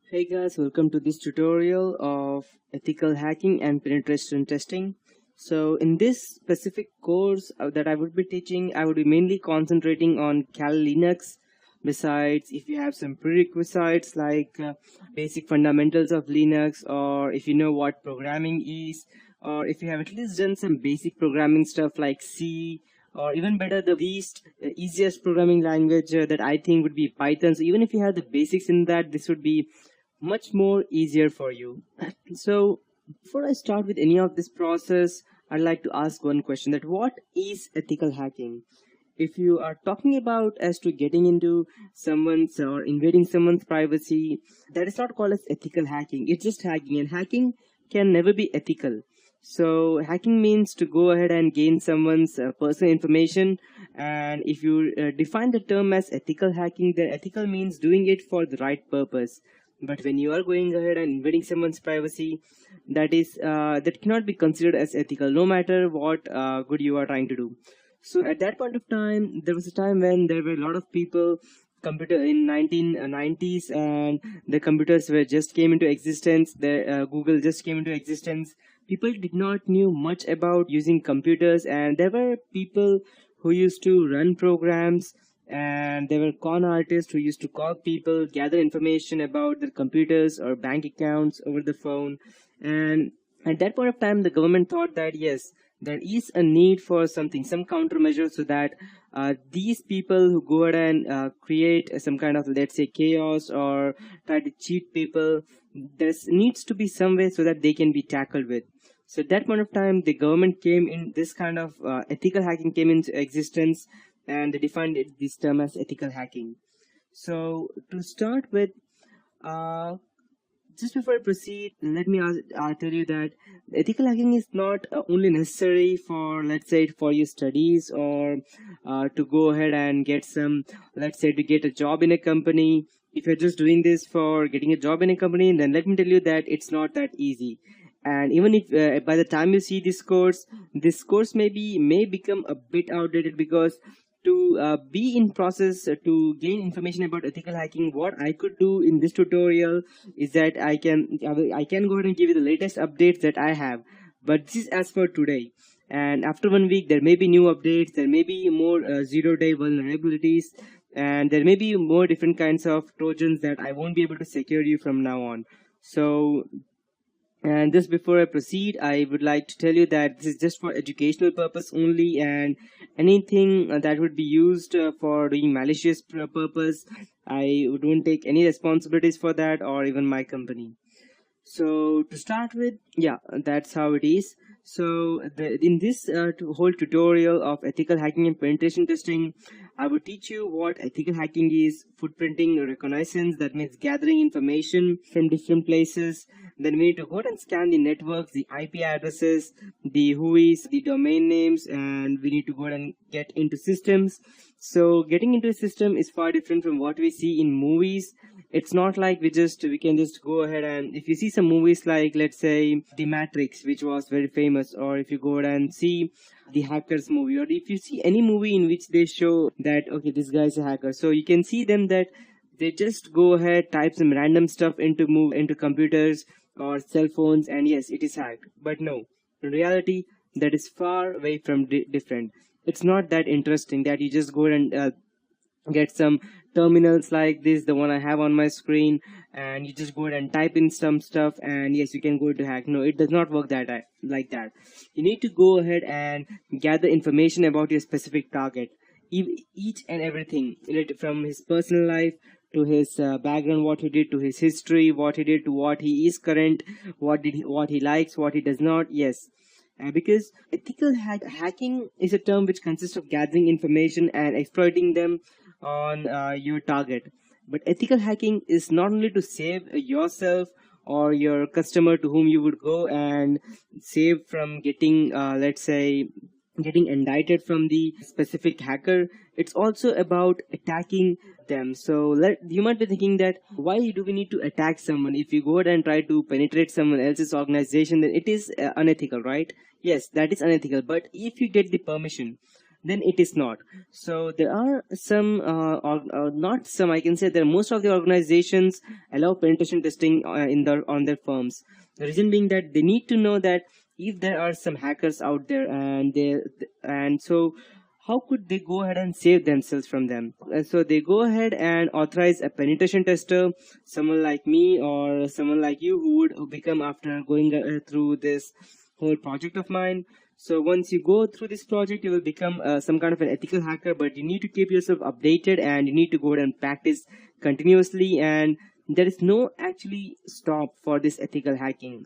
Hey guys, welcome to this tutorial of ethical hacking and penetration testing. So in this specific course that I would be teaching, I would be mainly concentrating on Kali Linux. Besides, if you have some prerequisites like basic fundamentals of Linux, or if you know what programming is, or if you have at least done some basic programming stuff like C, or even better, the least easiest programming language that I think would be Python. So even if you have the basics in that, this would be much more easier for you. So before I start with any of this process, I'd like to ask one question, that what is ethical hacking? If you are talking about as to getting into someone's or invading someone's privacy, that is not called as ethical hacking. It's just hacking, and hacking can never be ethical. So hacking means to go ahead and gain someone's personal information, and if you define the term as ethical hacking, then ethical means doing it for the right purpose. But when you are going ahead and invading someone's privacy, that cannot be considered as ethical, no matter what good you are trying to do. So at that point of time, there was a time when there were a lot of people computer in 1990s, and the computers were just came into existence. The Google just came into existence. People did not knew much about using computers, and there were people who used to run programs, and there were con artists who used to call people, gather information about their computers or bank accounts over the phone. And at that point of time, the government thought that yes, there is a need for something, some countermeasure, so that these people who go ahead and create some kind of, let's say, chaos or try to cheat people, there needs to be some way so that they can be tackled with. So at that point of time, the government came in, this kind of ethical hacking came into existence, and they defined this term as ethical hacking. So to start with, uh, just before I proceed, let me tell you that ethical hacking is not only necessary for, let's say, for your studies, or to go ahead and get some, let's say, to get a job in a company. If you're just doing this for getting a job in a company, then let me tell you that it's not that easy. And even if by the time you see this course may become a bit outdated, because to be in process to gain information about ethical hacking, what I could do in this tutorial is that I can go ahead and give you the latest updates that I have, but this is as for today. And after 1 week, there may be new updates, there may be more zero-day vulnerabilities, and there may be more different kinds of trojans that I won't be able to secure you from now on. So, and just before I proceed, I would like to tell you that this is just for educational purpose only, and anything that would be used for doing malicious purpose, I don't take any responsibilities for that, or even my company. So to start with, yeah, that's how it is. So in this whole tutorial of ethical hacking and penetration testing, I will teach you what ethical hacking is, footprinting reconnaissance, that means gathering information from different places. Then we need to go and scan the networks, the IP addresses, the WHOIS, the domain names, and we need to go and get into systems. So getting into a system is far different from what we see in movies. It's not like we can just go ahead, and if you see some movies like, let's say, The Matrix, which was very famous, or if you go ahead and see the Hackers movie, or if you see any movie in which they show that, okay, this guy is a hacker, so you can see them that they just go ahead, type some random stuff into computers or cell phones, and yes, it is hacked. But no, in reality, that is far away from different. It's not that interesting that you just go and get some terminals like this, the one I have on my screen, and you just go ahead and type in some stuff, and yes, you can go to hack. No, it does not work like that. You need to go ahead and gather information about your specific target, each and everything related, from his personal life to his background, what he did, to his history, what he did, to what he is current, what he likes, what he does not. Yes, because ethical hacking is a term which consists of gathering information and exploiting them on your target. But ethical hacking is not only to save yourself or your customer to whom you would go and save from getting, let's say, getting indicted from the specific hacker. It's also about attacking them. So you might be thinking that why do we need to attack someone? If you go ahead and try to penetrate someone else's organization, then it is unethical, right? Yes, that is unethical. But if you get the permission, then it is not. So there are some, or not some, I can say that most of the organizations allow penetration testing on their firms. The reason being that they need to know that if there are some hackers out there, and so how could they go ahead and save themselves from them? So they go ahead and authorize a penetration tester, someone like me or someone like you who would become after going through this whole project of mine. So once you go through this project, you will become some kind of an ethical hacker, but you need to keep yourself updated and you need to go ahead and practice continuously, and there is no actually stop for this ethical hacking.